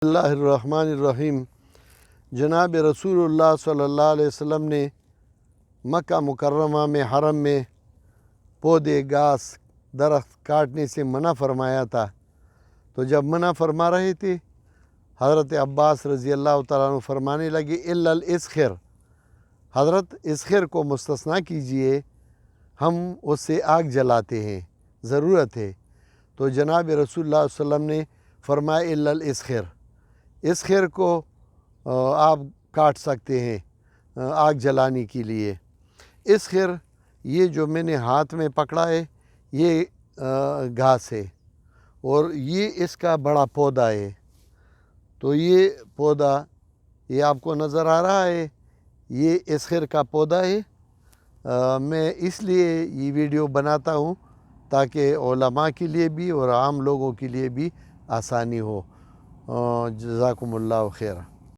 اللہ الرحمن الرحیم۔ جناب رسول اللہ صلی اللہ علیہ وسلم نے مکہ مکرمہ میں حرم میں پودے گھاس درخت کاٹنے سے منع فرمایا تھا، تو جب منع فرما رہے تھے حضرت عباس رضی اللہ تعالیٰ عنہ فرمانے لگے الا الاسخر، حضرت اسخر کو مستثنیٰ کیجئے، ہم اس سے آگ جلاتے ہیں، ضرورت ہے۔ تو جناب رسول اللہ صلی اللہ علیہ وسلم نے فرمایا الا الاسخر، اسخر کو آپ کاٹ سکتے ہیں آگ جلانے کے لیے۔ اسخر یہ جو میں نے ہاتھ میں پکڑا ہے یہ گھاس ہے اور یہ اس کا بڑا پودا ہے، تو یہ پودا یہ آپ کو نظر آ رہا ہے، یہ اسخر کا پودا ہے۔ میں اس لیے یہ ویڈیو بناتا ہوں تاکہ علماء کے لیے بھی اور عام لوگوں کے لیے بھی آسانی ہو۔ جزاکم اللہ خیر۔